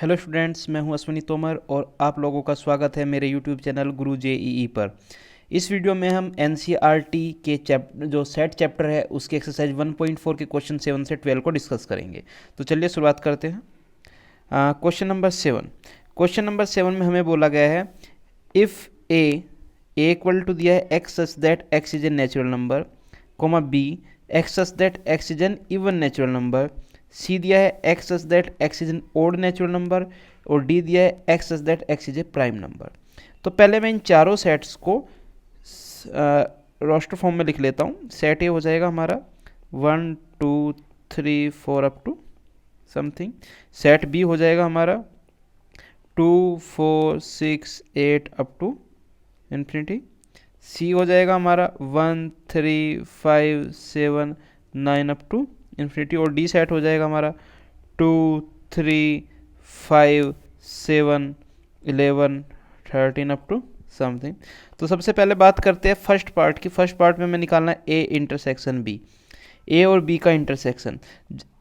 Hello students, मैं हूं अश्विनी तोमर और आप लोगों का स्वागत है मेरे यूट्यूब चैनल गुरु जेईई पर। इस वीडियो में हम एनसीईआरटी के जो सेट चैप्टर है उसके एक्सरसाइज 1.4 के क्वेश्चन 7 से 12 को डिस्कस करेंगे। तो चलिए शुरुआत करते हैं। क्वेश्चन नंबर 7 में हमें बोला गया है इफ़ ए इक्वल टू दिया है X such that X is a natural number, comma B X such that X is an even natural number, C दिया है X such that X is an odd natural number और D दिया है X such that X is a prime number. तो पहले मैं इन चारों sets को रोस्टर फॉर्म में लिख लेता हूँ। सेट ए हो जाएगा हमारा 1 2 3 4 up to something. Set B हो जाएगा हमारा 2 4 6 8 अप टू इन्फिनिटी। सी हो जाएगा हमारा 1 3 5 7 9 अप टू इन्फिनिटी और डी सेट हो जाएगा हमारा 2 3 5 7 11 13 अप टू समथिंग। तो सबसे पहले बात करते हैं फर्स्ट पार्ट की। फर्स्ट पार्ट में हमें निकालना है ए इंटरसेक्शन बी, ए और बी का इंटरसेक्शन।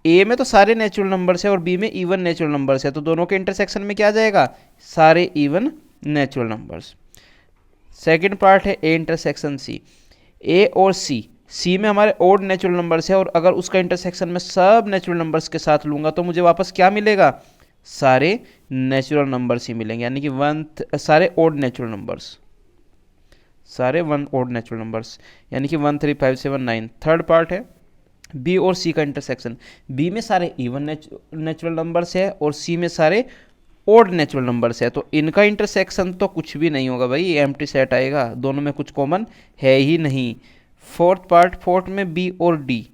ए में तो सारे नेचुरल नंबर्स है और बी में इवन नेचुरल नंबर्स है, तो दोनों के इंटरसेक्शन में क्या आ जाएगा, सारे even natural numbers. Second part है ए इंटरसेक्शन सी, ए और सी में हमारे ओड नेचुरल नंबर्स है और अगर उसका इंटरसेक्शन में सब नेचुरल नंबर्स के साथ लूँगा तो मुझे वापस क्या मिलेगा, सारे नेचुरल नंबर्स ही मिलेंगे, यानी कि सारे ओड नेचुरल नंबर्स, सारे वन ओड नेचुरल नंबर्स, यानी कि 1 3 5 7 9। थर्ड पार्ट है बी और सी का इंटरसेक्शन। बी में सारे इवन नेचुरल नंबर्स है और सी में सारे ओड नेचुरल नंबर्स है, तो इनका इंटरसेक्शन तो कुछ भी नहीं होगा भाई, एम्प्टी सेट आएगा, दोनों में कुछ कॉमन है ही नहीं। फोर्थ पार्ट, फोर्थ में बी और डी।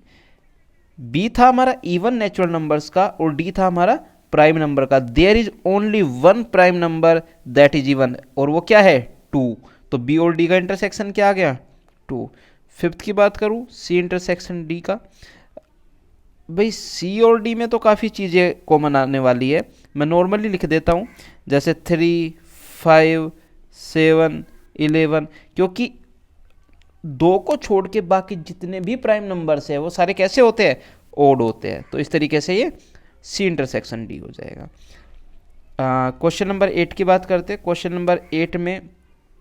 बी था हमारा इवन नेचुरल नंबर्स का और डी था हमारा प्राइम नंबर का। There is only one prime number that is even, और वो क्या है, 2। तो बी और डी का इंटरसेक्शन क्या आ गया, 2। फिफ्थ की बात करूँ सी इंटरसेक्शन डी का, भाई सी और डी में तो काफ़ी चीज़ें कॉमन आने वाली है, मैं नॉर्मली लिख देता हूँ जैसे 3 5 7 11, क्योंकि दो को छोड़ के बाकी जितने भी प्राइम नंबर्स है वो सारे कैसे होते हैं, ओड होते हैं। तो इस तरीके से ये सी इंटरसेक्शन डी हो जाएगा। क्वेश्चन नंबर 8 की बात करते हैं। क्वेश्चन नंबर 8 में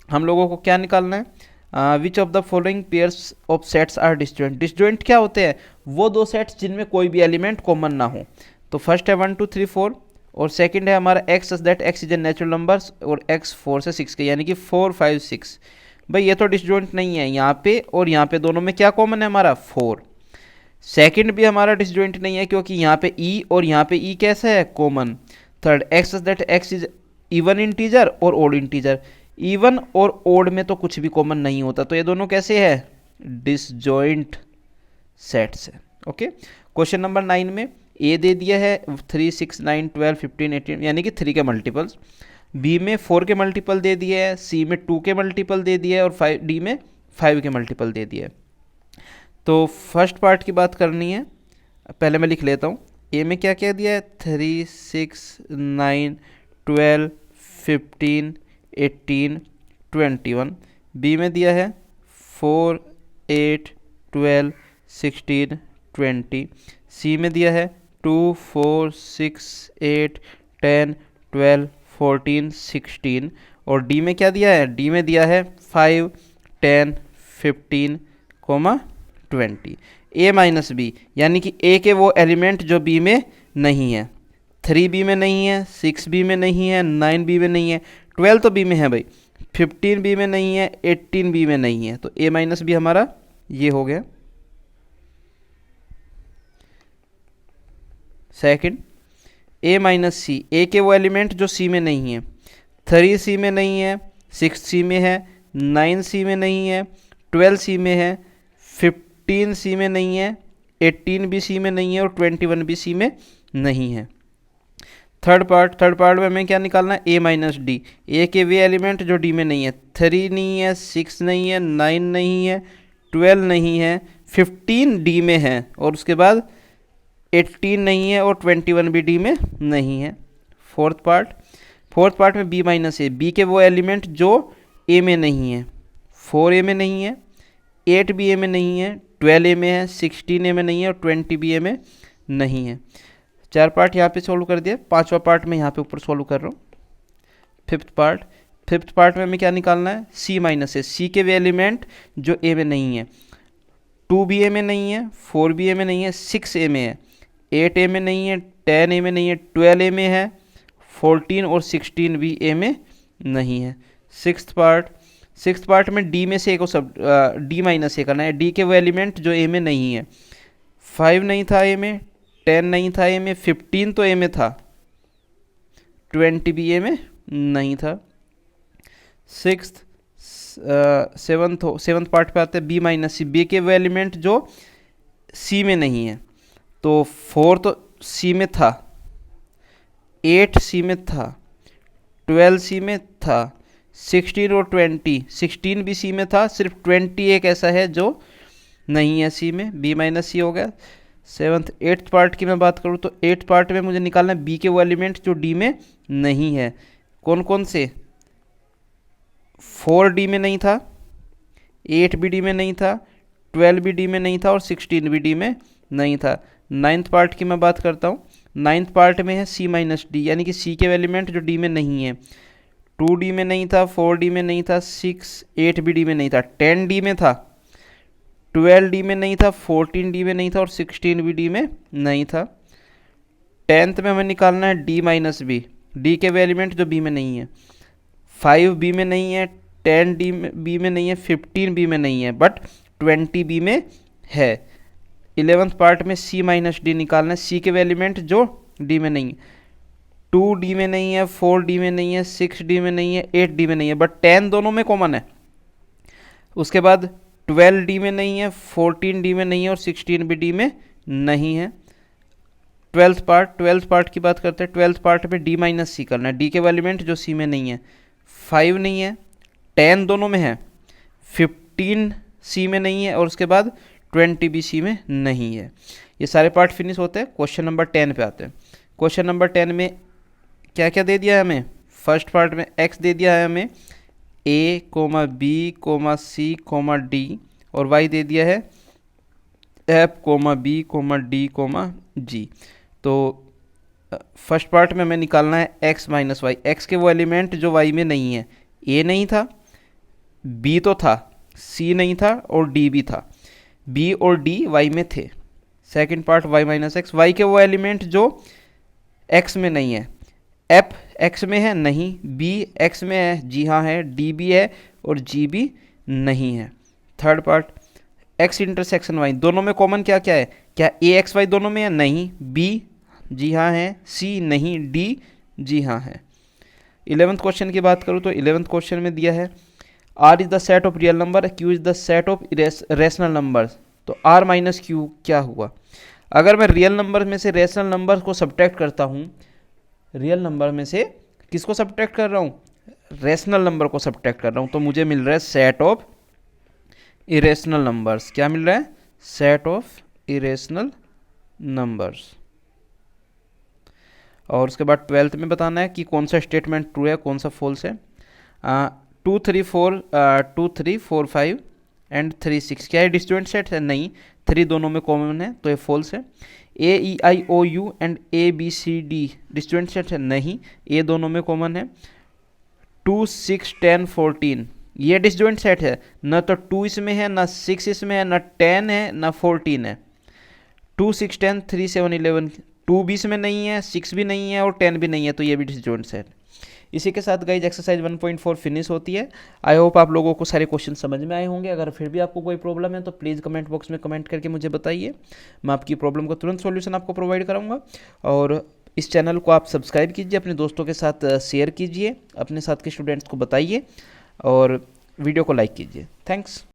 हम लोगों को क्या निकालना है, which of the following pairs of sets are disjoint. Disjoint क्या होते हैं, वो दो सेट्स जिनमें कोई भी एलिमेंट कॉमन ना हो। तो फर्स्ट है 1 2 3 4 और सेकंड है हमारा x such that X is a natural numbers और एक्स 4 से 6 के, यानी कि 4 5 6। भाई ये तो डिसजॉइंट नहीं है, यहाँ पे और यहाँ पे दोनों में क्या कॉमन है हमारा, 4। सेकंड भी हमारा डिसजॉइंट नहीं है क्योंकि यहाँ पे ई और यहाँ पे ई कैसा है, common. Third x such that X is even integer और ओड इंटीजर। इवन और ओड में तो कुछ भी कॉमन नहीं होता, तो ये दोनों कैसे है, डिसजॉइंट सेट्स है। ओके, क्वेश्चन नंबर 9 में ए दे दिया है 3 6 9 12 15 18, यानी कि 3 के मल्टीपल्स। बी में 4 के मल्टीपल दे दिए है, सी में 2 के मल्टीपल दे दिए है और डी में 5 के मल्टीपल दे दिए है। तो फर्स्ट पार्ट की बात करनी है, पहले मैं लिख लेता हूँ। ए में क्या क्या दिया है, 3 6 9 12 15 18 21। बी में दिया है 4 8 12 16 20। सी में दिया है 2 4 6 8 10 12 14 16 और डी में क्या दिया है, डी में दिया है 5 10 15 20। ए माइनस बी, यानी कि ए के वो एलिमेंट जो बी में नहीं है। 3 बी में नहीं है, 6 बी में नहीं है, 9 बी में नहीं है, 12 तो बी में है भाई, 15 बी में नहीं है, 18 बी में नहीं है, तो ए माइनस बी हमारा ये हो गया। सेकंड ए माइनस सी, ए के वो एलिमेंट जो सी में नहीं है। 3 सी में नहीं है, 6 सी में है, 9 सी में नहीं है, 12 सी में है, 15 सी में नहीं है, 18 भी सी में नहीं है और 21 भी सी में नहीं है। थर्ड पार्ट में हमें क्या निकालना है, ए माइनस डी, ए के वे एलिमेंट जो डी में नहीं है। 3 नहीं है, 6 नहीं है, 9 नहीं है, 12 नहीं है, 15 डी में है और उसके बाद 18 नहीं है और 21 भी डी में नहीं है। फोर्थ पार्ट में बी माइनस ए, बी के वो एलिमेंट जो ए में नहीं है। 4 ए में नहीं है, 8 बी ए में नहीं है, 12 ए में है, 16 ए में नहीं है और 20 बी ए में नहीं है। 4 पार्ट यहाँ पे सोल्व कर दिया, 5वां पार्ट मैं यहाँ पे ऊपर सोल्व कर रहा हूँ। फिफ्थ पार्ट में हमें क्या निकालना है, सी माइनस ए। सी के वे एलिमेंट जो ए में नहीं है, 2 भी ए में नहीं है, 4 भी ए में नहीं है, 6 ए में है, 8 ए में नहीं है, 10 ए में नहीं है, 12 ए में है, 14 और 16 भी ए में नहीं है। सिक्स्थ पार्ट में डी में से ए को सब डी माइनस ए करना है। डी के वो एलिमेंट जो ए में नहीं है, 5 नहीं था ए में, 10 नहीं था ए में, 15 तो ए में था, 20 भी ए में नहीं था। सेवन्थ पार्ट पे आते हैं बी माइनस सी। बी के वो एलिमेंट जो सी में नहीं है, तो 4 तो सी में था, 8 सी में था, 12 सी में था, 16 और 20, 16 भी सी में था, सिर्फ 20 एक ऐसा है जो नहीं है सी में, बी माइनस सी हो गया। एट्थ पार्ट की मैं बात करूँ तो 8th पार्ट में मुझे निकालना है बी के वो एलिमेंट जो डी में नहीं है। कौन कौन से, 4 डी में नहीं था, 8 भी डी में नहीं था, 12 भी डी में नहीं था और 16 भी डी में नहीं था। 9th पार्ट की मैं बात करता हूँ, 9th पार्ट में है सी माइनस डी, यानी कि सी के एलिमेंट जो डी में नहीं है, 2 डी में नहीं था, 4 डी में नहीं था, 6, 8 भी डी में नहीं था, 10 डी में था, 12 डी में नहीं था, 14 डी में नहीं था और 16 भी डी में नहीं था। 10th में हमें निकालना है डी माइनस बी। डी के एलिमेंट जो बी में नहीं है, 5 बी में नहीं है, 10 डी में बी में नहीं है, 15 बी में नहीं है, बट 20 बी में है। 11th पार्ट में सी माइनस डी निकालना है। सी के एलिमेंट जो डी में नहीं है, 2 डी में नहीं है, 4 डी में नहीं है, 6 डी में नहीं है, 8 डी में नहीं है, बट 10 दोनों में कॉमन है। उसके बाद 12 डी में नहीं है, 14 डी में नहीं है और 16 भी डी में नहीं है। 12th पार्ट की बात करते हैं। 12th पार्ट में डी माइनस सी करना है। डी के एलिमेंट जो सी में नहीं है, 5 नहीं है, 10 दोनों में है, 15 सी में नहीं है और उसके बाद 20 भी सी में नहीं है। ये सारे पार्ट फिनिश होते हैं। क्वेश्चन नंबर 10 पे आते हैं। क्वेश्चन नंबर 10 में क्या क्या दे दिया है हमें। फर्स्ट पार्ट में x दे दिया है हमें, a, b, c, d और y दे दिया है f, b, d, g। तो फर्स्ट पार्ट में हमें निकालना है x माइनस वाई। एक्स के वो एलिमेंट जो y में नहीं है, a नहीं था, b तो था, c नहीं था और d भी था। b और d y में थे। Second part y minus x. y के वो एलिमेंट जो x में नहीं है, f x में है नहीं, b x में है जी हाँ है, d भी है और g भी नहीं है। Third part x intersection y, दोनों में कॉमन क्या क्या है, क्या a x y दोनों में है नहीं, b जी हाँ है, c नहीं, d जी हाँ है। 11th क्वेश्चन की बात करूँ तो 11th क्वेश्चन में दिया है r is the set of real number, q is the set of rational numbers. तो r माइनस क्यू क्या हुआ। अगर मैं रियल नंबर में से रेशनल नंबर को सब्ट्रैक्ट करता हूँ, रियल नंबर में से किसको सब्ट्रैक्ट कर रहा हूँ, रेशनल नंबर को सब्ट्रैक्ट कर रहा हूँ, तो मुझे मिल रहा है सेट ऑफ इरेशनल नंबर्स। क्या मिल रहा है, सेट ऑफ इरेशनल नंबर्स। और उसके बाद 12th में बताना है कि कौन सा स्टेटमेंट ट्रू है, कौन सा फॉल्स है। 2 3 4 5 एंड 3 6 क्या है, डिस्जॉइंट सेट है नहीं, 3 दोनों में कॉमन है तो ये फॉल्स है। A E I O U and A B C D disjoint set है नहीं, ए दोनों में कॉमन है। 2 6 10 14 ये डिस्जॉइंट सेट है, न तो 2 इसमें है, ना 6 इसमें है, ना 10 है, ना 14 है। 2 6 10 3 7 11 2 भी इसमें नहीं है, 6 भी नहीं है और 10 भी नहीं है, तो ये भी डिस्जॉइंट सेट। इसी के साथ गाइज एक्सरसाइज 1.4 फिनिश होती है। आई होप आप लोगों को सारे क्वेश्चन समझ में आए होंगे। अगर फिर भी आपको कोई प्रॉब्लम है तो प्लीज़ कमेंट बॉक्स में कमेंट करके मुझे बताइए, मैं आपकी प्रॉब्लम का तुरंत सॉल्यूशन आपको प्रोवाइड कराऊंगा। और इस चैनल को आप सब्सक्राइब कीजिए, अपने दोस्तों के साथ शेयर कीजिए, अपने साथ के स्टूडेंट्स को बताइए और वीडियो को लाइक कीजिए। थैंक्स।